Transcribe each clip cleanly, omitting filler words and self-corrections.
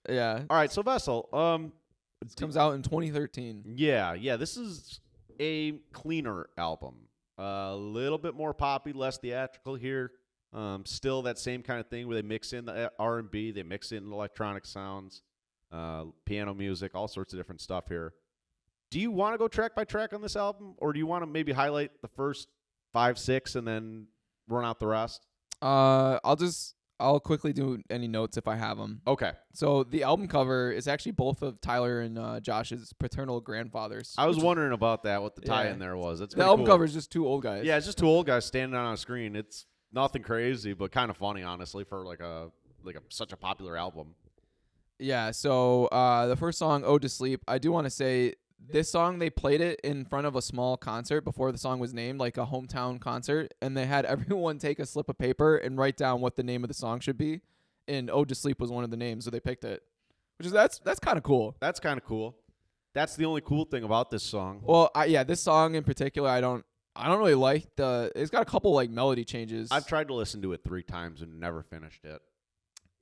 Yeah. All right, so Vessel, This comes out in 2013. yeah, this is a cleaner album. A little bit more poppy, less theatrical here. Still that same kind of thing where they mix in the R&B, they mix in electronic sounds, piano music, all sorts of different stuff here. Do you want to go track by track on this album, or do you want to maybe highlight the first 5, 6, and then run out the rest? I'll quickly do any notes if I have them. Okay. So the album cover is actually both of Tyler and Josh's paternal grandfathers. I was wondering about that, what the tie-in there was. It's the album cool. cover is just two old guys. Yeah, it's just two old guys standing on a screen. It's nothing crazy, but kind of funny, honestly, for such a popular album. Yeah. So the first song, "Ode to Sleep," I do want to say this song, they played it in front of a small concert before the song was named, like a hometown concert, and they had everyone take a slip of paper and write down what the name of the song should be, and "Ode to Sleep" was one of the names, so they picked it, that's kind of cool. That's kind of cool. That's the only cool thing about this song. Well, this song in particular, I don't really like it's got a couple like melody changes. I've tried to listen to it 3 times and never finished it.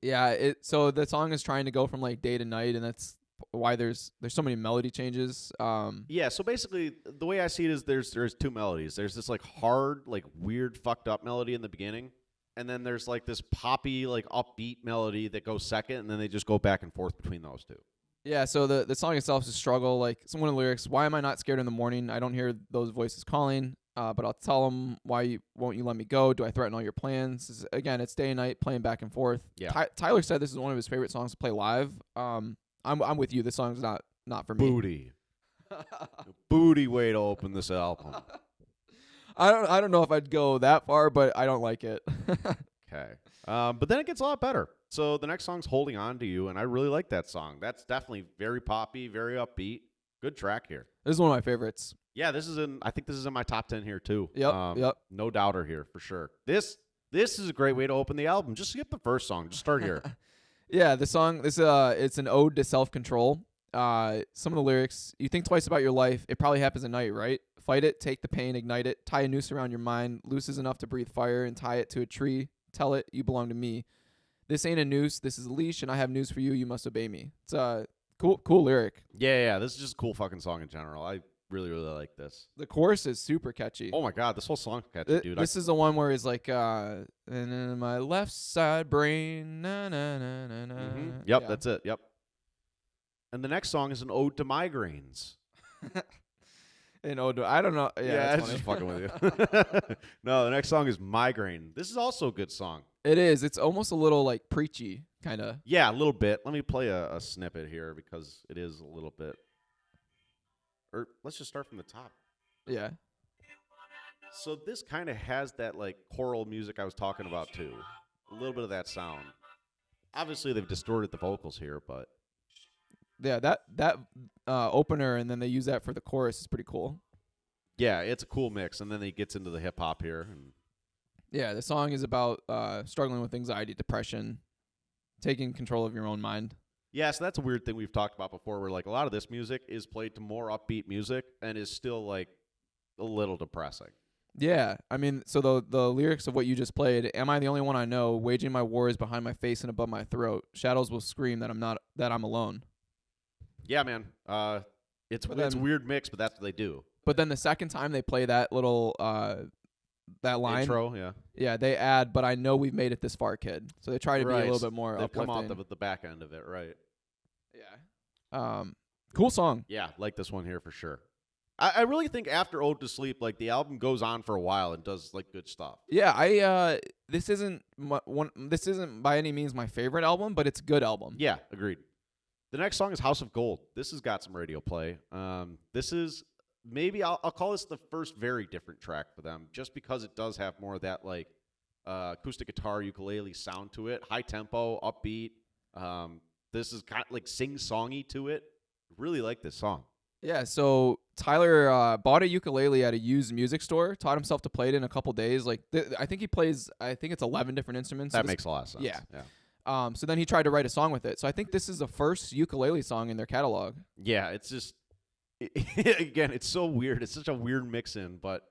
Yeah, so the song is trying to go from like day to night, and that's why there's so many melody changes. Yeah, so basically the way I see it is there's 2 melodies. There's this like hard, like weird fucked up melody in the beginning, and then there's like this poppy, like upbeat melody that goes second, and then they just go back and forth between those 2. Yeah, so the song itself is a struggle. Like one of the lyrics, "Why am I not scared in the morning? I don't hear those voices calling, but I'll tell them, why won't you let me go? Do I threaten all your plans?" Again, it's day and night playing back and forth. Yeah. Tyler said this is one of his favorite songs to play live. I'm with you. This song's not for me. Booty. Booty way to open this album. I don't know if I'd go that far, but I don't like it. Okay. But then it gets a lot better. So the next song's "Holding On to You," and I really like that song. That's definitely very poppy, very upbeat. Good track here. This is one of my favorites. Yeah, I think this is in my top 10 here too. Yep. No doubter here for sure. This is a great way to open the album. Just skip the first song. Just start here. Yeah, the song, it's an ode to self-control. Some of the lyrics, "You think twice about your life. It probably happens at night, right? Fight it, take the pain, ignite it, tie a noose around your mind, loose is enough to breathe fire, and tie it to a tree. Tell it, you belong to me. This ain't a noose, this is a leash, and I have news for you, you must obey me." It's a cool lyric. Yeah, this is just a cool fucking song in general. I really, really like this. The chorus is super catchy. Oh my god, this whole song's catchy, dude. This is the one where it's like, and in my left side brain, na na na na na. Yep, Yeah. that's it. Yep. And the next song is an ode to migraines. And I don't know. Yeah, it's just fucking with you. No, the next song is "Migraine." This is also a good song. It is. It's almost a little like preachy, kind of. Yeah, a little bit. Let me play a snippet here because it is a little bit. Or let's just start from the top. Yeah. So this kind of has that like choral music I was talking about too. A little bit of that sound. Obviously they've distorted the vocals here, but Yeah, that opener, and then they use that for the chorus is pretty cool. yeah, it's a cool mix. And then he gets into the hip hop here. And Yeah, the song is about struggling with anxiety, depression, taking control of your own mind. yeah, so that's a weird thing we've talked about before, where like a lot of this music is played to more upbeat music and is still like a little depressing. Yeah, I mean, so the lyrics of what you just played, "Am I the only one I know? Waging my wars behind my face and above my throat. Shadows will scream that I'm alone." Yeah, man. It's a weird mix, but that's what they do. But then the second time they play that little that line, Intro, yeah. Yeah, they add, "But I know we've made it this far, kid." So they try to be a little bit more They've uplifting. come out the back end of it, right? Yeah. Cool song. Yeah, like this one here for sure. I really think after "Ode to Sleep," like the album goes on for a while and does like good stuff. Yeah, this isn't by any means my favorite album, but it's a good album. Yeah, agreed. The next song is "House of Gold." This has got some radio play. This is maybe I'll call this the first very different track for them, just because it does have more of that like acoustic guitar, ukulele sound to it, high tempo, upbeat. This is kind of like sing-songy to it. Really like this song. Yeah, so Tyler bought a ukulele at a used music store, taught himself to play it in a couple days. Like I think it's 11 different instruments. That makes a lot of sense. Yeah. So then he tried to write a song with it. So I think this is the first ukulele song in their catalog. Yeah, it's just again, it's so weird. It's such a weird mix-in, but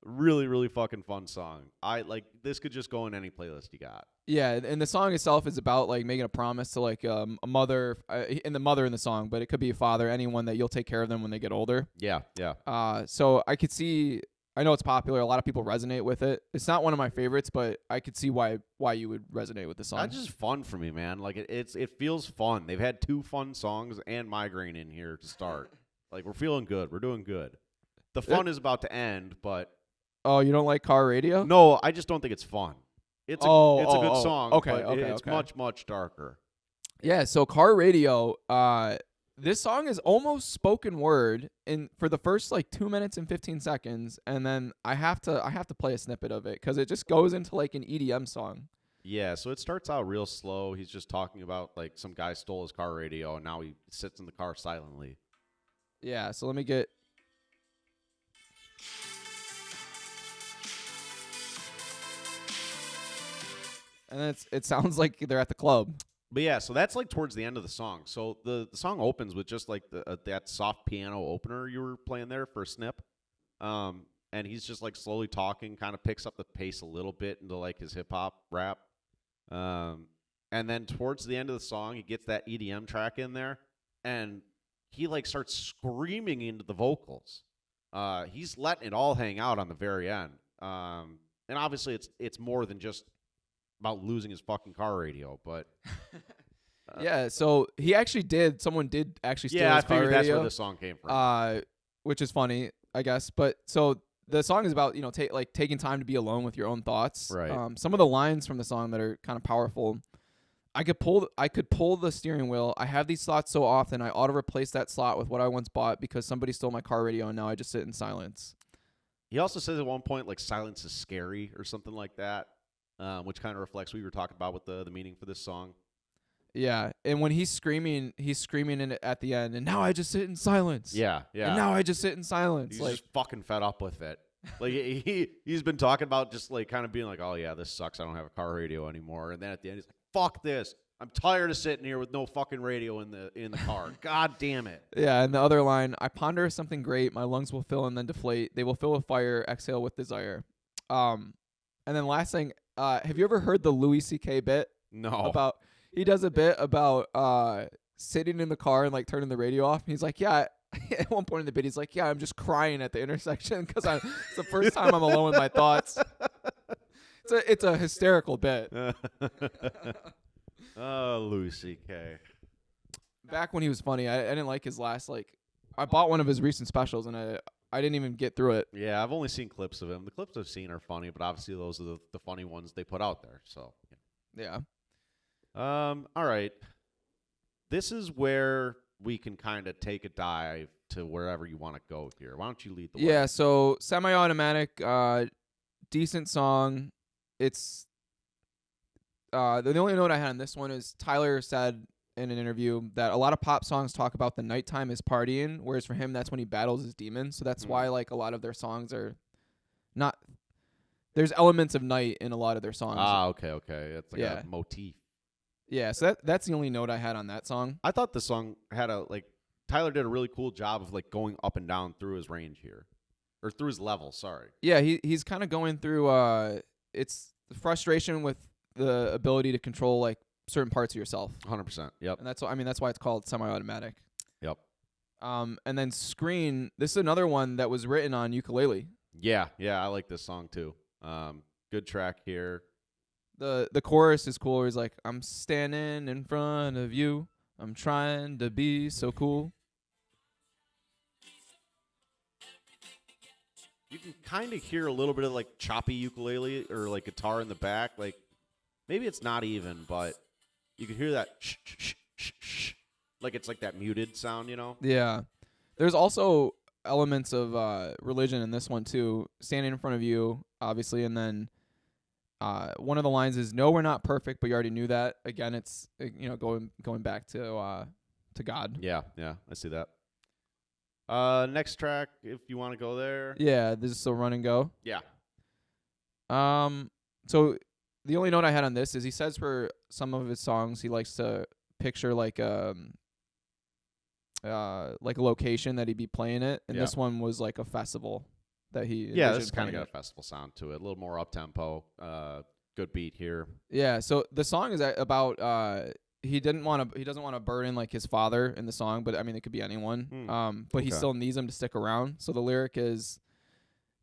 Really, really fucking fun song. I like this could just go in any playlist you got. Yeah, and the song itself is about like making a promise to like a mother, and the mother in the song, but it could be a father, anyone that you'll take care of them when they get older. Yeah, yeah. So I could see. I know it's popular. A lot of people resonate with it. It's not one of my favorites, but I could see why you would resonate with the song. That's just fun for me, man. Like it feels fun. They've had 2 fun songs and Migraine in here to start. Like we're feeling good. We're doing good. The fun is about to end, but Oh, you don't like car radio? no, I just don't think it's fun. It's a good song. Okay, but okay, it's okay. much darker. Yeah, so car radio, this song is almost spoken word for the first like 2 minutes and 15 seconds, and then I have to play a snippet of it cuz it just goes into like an EDM song. Yeah, so it starts out real slow. He's just talking about like some guy stole his car radio and now he sits in the car silently. Yeah, so let me get and then it sounds like they're at the club. But yeah, so that's like towards the end of the song. So the song opens with just like that soft piano opener you were playing there for a snip. And he's just like slowly talking, kind of picks up the pace a little bit into like his hip hop rap. And then towards the end of the song, he gets that EDM track in there and he like starts screaming into the vocals. He's letting it all hang out on the very end. And obviously it's more than just about losing his fucking car radio, but yeah, so he actually did. Someone did actually steal his car radio. That's where the song came from. Which is funny, I guess. But so the song is about taking time to be alone with your own thoughts. Right. Some of the lines from the song that are kind of powerful. I could pull the steering wheel. I have these thoughts so often. I ought to replace that slot with what I once bought because somebody stole my car radio and now I just sit in silence. He also says at one point like silence is scary or something like that. Which kind of reflects what we were talking about with the meaning for this song. Yeah, and when he's screaming in it at the end, and now I just sit in silence. Yeah. And now I just sit in silence. He's just fucking fed up with it. Like he's been talking about just like kind of being like, oh yeah, this sucks. I don't have a car radio anymore. And then at the end, he's like, fuck this. I'm tired of sitting here with no fucking radio in the car. God damn it. Yeah, and the other line, I ponder something great. My lungs will fill and then deflate. They will fill with fire, exhale with desire. And then last thing. Have you ever heard the Louis C.K. bit? No. He does a bit about sitting in the car and like turning the radio off. And he's like, yeah. At one point in the bit, he's like, yeah, I'm just crying at the intersection because it's the first time I'm alone with my thoughts. It's a hysterical bit. Oh, Louis C.K. Back when he was funny, I didn't like his last I bought one of his recent specials and I didn't even get through it. Yeah, I've only seen clips of him. The clips I've seen are funny, but obviously those are the funny ones they put out there. So yeah. All right. This is where we can kind of take a dive to wherever you want to go here. Why don't you lead the way? Yeah, so Semi-Automatic, decent song. It's the only note I had on this one is Tyler said in an interview that a lot of pop songs talk about the nighttime as partying, whereas for him that's when he battles his demons. So that's why like a lot of their songs are not. There's elements of night in a lot of their songs. Okay. It's like a motif. Yeah, so that's the only note I had on that song. I thought the song had Tyler did a really cool job of like going up and down through his range here, or through his level. Sorry. Yeah, he's kind of going through. It's the frustration with the ability to control like certain parts of yourself. 100%. Yep. And that's why it's called Semi-Automatic. Yep. And then Screen. This is another one that was written on ukulele. Yeah, I like this song too. Good track here. The chorus is cool. He's like, I'm standing in front of you. I'm trying to be so cool. You can kind of hear a little bit of like choppy ukulele or like guitar in the back. Like maybe it's not even, but you can hear that shh, shh, shh, shh. Like it's like that muted sound, you know? Yeah. There's also elements of religion in this one too. Standing in front of you, obviously, and then one of the lines is, "No, we're not perfect, but you already knew that." Again, it's going back to God. Yeah, I see that. Next track, if you want to go there. Yeah, this is still Run and Go. Yeah. So the only note I had on this is he says for some of his songs he likes to picture like a location that he'd be playing it, and this one was like a festival. that he Yeah, this envisioned kind of playing got a festival sound to it. A little more up tempo. Good beat here. Yeah, so the song is about he doesn't want to burden like his father in the song, but I mean it could be anyone. But he Okay. still needs him to stick around. So the lyric is,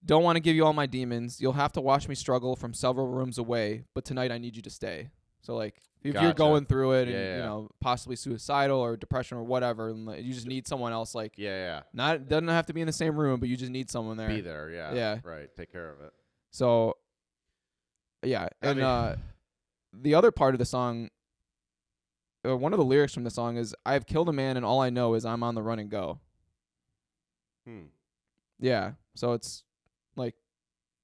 "Don't want to give you all my demons. You'll have to watch me struggle from several rooms away, but tonight I need you to stay." So like if you're Gotcha. going through it and Yeah. you know possibly suicidal or depression or whatever, and like, you just need someone else like Yeah. not doesn't have to be in the same room, but you just need someone there. Be there. Yeah. Yeah. Right. Take care of it. So yeah, I and mean- the other part of the song, one of the lyrics from the song is, "I've killed a man and all I know is I'm on the run and go." Yeah, so it's like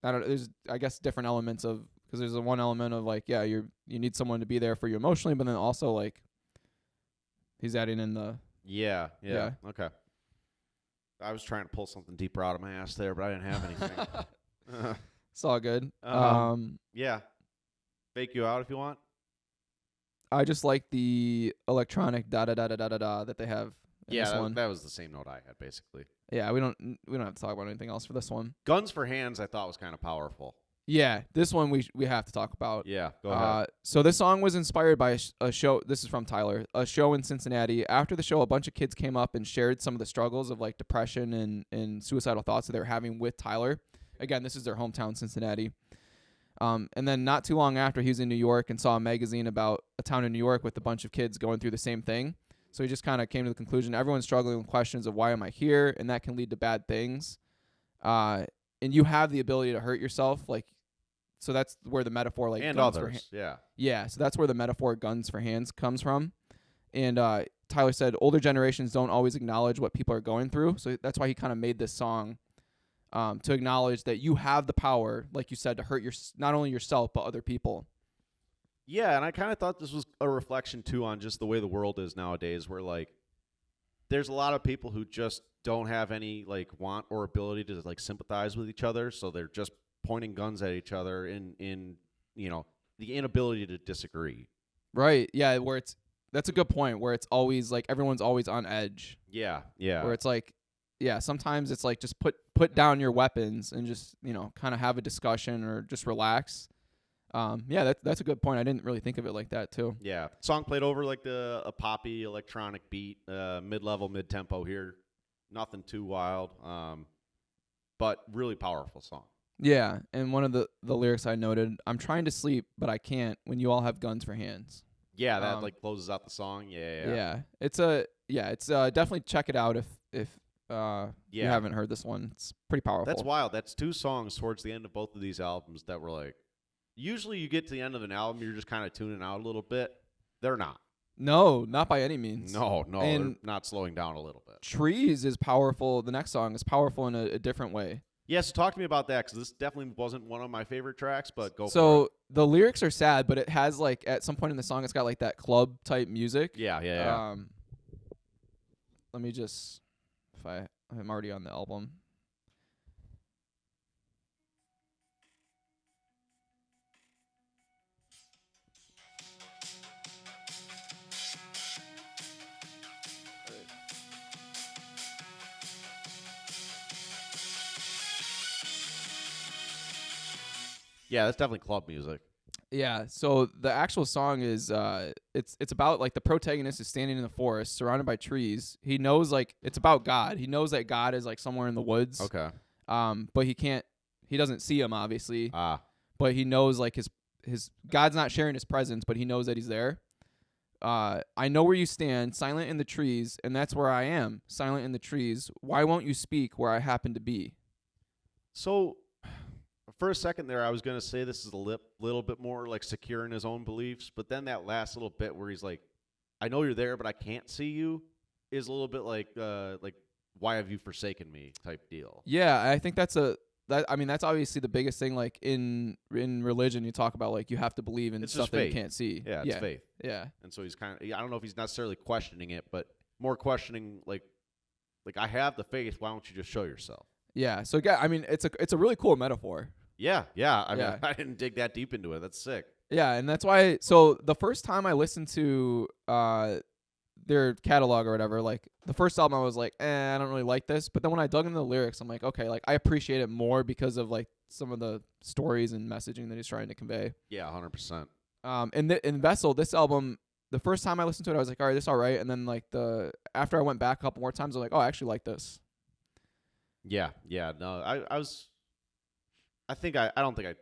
I don't. There's I guess different elements of because there's one element of like you need someone to be there for you emotionally, but then also like he's adding in the Yeah. Yeah. Okay. I was trying to pull something deeper out of my ass there, but I didn't have anything. it's all good. Yeah. Fake you out if you want. I just like the electronic da da da da da da da that they have in this one. That was the same note I had basically. Yeah, we don't have to talk about anything else for this one. Guns for Hands I thought was kind of powerful. Yeah, this one we have to talk about. Yeah, go ahead. So this song was inspired by a show. This is from Tyler. A show in Cincinnati. After the show, a bunch of kids came up and shared some of the struggles of like depression and suicidal thoughts that they were having with Tyler. Again, this is their hometown, Cincinnati. And then not too long after, he was in New York and saw a magazine about a town in New York with a bunch of kids going through the same thing. So he just kind of came to the conclusion everyone's struggling with questions of why am I here, and that can lead to bad things. And you have the ability to hurt yourself, like. So that's where the metaphor like and guns others, for yeah. So that's where the metaphor guns for hands comes from. And Tyler said older generations don't always acknowledge what people are going through. So that's why he kind of made this song to acknowledge that you have the power, like you said, to hurt not only yourself but other people. Yeah, and I kind of thought this was a reflection too on just the way the world is nowadays, where like there's a lot of people who just don't have any like want or ability to like sympathize with each other, so they're just pointing guns at each other in the inability to disagree. Right. Yeah, that's a good point where it's always like everyone's always on edge. Yeah. Where it's like sometimes it's like just put down your weapons and just, kind of have a discussion or just relax. That's a good point. I didn't really think of it like that too. Yeah. Song played over like a poppy electronic beat, mid-level, mid-tempo here. Nothing too wild. But really powerful song. Yeah, and one of the lyrics I noted, "I'm trying to sleep, but I can't when you all have guns for hands." Yeah, that like closes out the song. Yeah. It's definitely check it out if you haven't heard this one. It's pretty powerful. That's wild. That's two songs towards the end of both of these albums that were like, usually you get to the end of an album, you're just kind of tuning out a little bit. They're not. No, not by any means. No, And they're not slowing down a little bit. Trees is powerful. The next song is powerful in a different way. Yeah, so talk to me about that, because this definitely wasn't one of my favorite tracks, but go for it. So the lyrics are sad, but it has like at some point in the song, it's got like that club type music. Yeah. Let me just, I'm already on the album. Yeah, that's definitely club music. Yeah, so the actual song is it's about like the protagonist is standing in the forest surrounded by trees. He knows like it's about God. He knows that God is like somewhere in the woods. Okay. But he doesn't see him obviously. But he knows like his God's not sharing his presence, but he knows that he's there. I know where you stand, silent in the trees, and that's where I am, silent in the trees. Why won't you speak where I happen to be? So for a second there, I was going to say this is a little bit more like secure in his own beliefs, but then that last little bit where he's like, I know you're there, but I can't see you, is a little bit like why have you forsaken me type deal. Yeah, I think that's obviously the biggest thing. Like in religion, you talk about like you have to believe in It's stuff just that faith. you can't see. Yeah, it's faith. Yeah. And so he's kind of, I don't know if he's necessarily questioning it, but more questioning like I have the faith, why don't you just show yourself? Yeah. So I mean, it's a really cool metaphor. Yeah. I mean, I didn't dig that deep into it. That's sick. Yeah, and that's why. So the first time I listened to the their catalog or whatever, like the first album I was like, I don't really like this. But then when I dug into the lyrics, I'm like, okay, like I appreciate it more because of like some of the stories and messaging that he's trying to convey. Yeah, 100%. In Vessel, this album, the first time I listened to it, I was like, all right, this all right. And then like after I went back a couple more times, I was like, oh, I actually like this. Yeah, no, I don't think I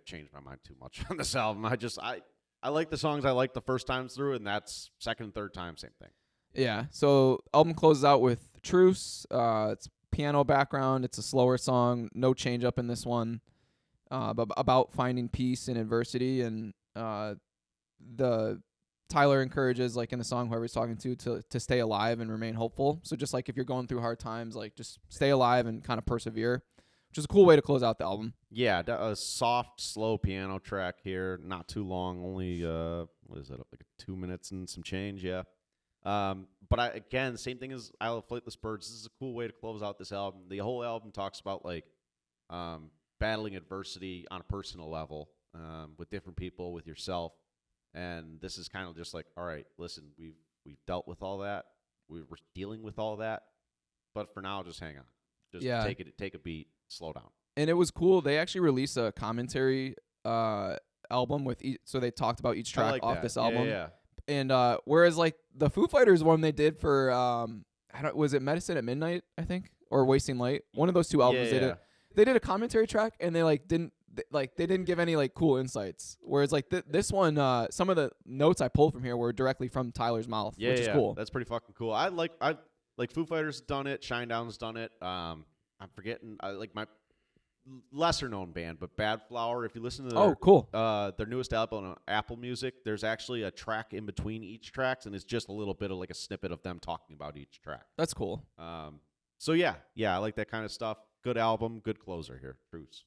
changed my mind too much on this album. I like the songs I liked the first time through, and that's second and third time, same thing. Yeah. So album closes out with Truce. It's piano background. It's a slower song. No change up in this one. But about finding peace in adversity, and the Tyler encourages, like in the song, whoever he's talking to stay alive and remain hopeful. So just like if you're going through hard times, like just stay alive and kind of persevere, which is a cool way to close out the album. Yeah, a soft, slow piano track here, not too long, only what is it, like 2 minutes and some change, yeah. But again, same thing as Isle of Flightless Birds. This is a cool way to close out this album. The whole album talks about like battling adversity on a personal level with different people, with yourself. And this is kind of just like, all right, listen, we've dealt with all that. We're dealing with all that. But for now, just hang on. Just take a beat, slow down. And it was cool. They actually released a commentary album with so they talked about each track off this album. Yeah. And whereas like the Foo Fighters one they did for was it Medicine at Midnight, I think, or Wasting Light? One of those two albums they did a commentary track, and they like didn't give any like cool insights. Whereas like this one, some of the notes I pulled from here were directly from Tyler's mouth, which is cool. That's pretty fucking cool. I like Foo Fighters done it, Shinedown's done it. I'm forgetting like my lesser known band, but Bad Flower. If you listen to their newest album on Apple Music, there's actually a track in between each tracks, and it's just a little bit of like a snippet of them talking about each track. That's cool. So yeah, I like that kind of stuff. Good album, good closer here, Truce.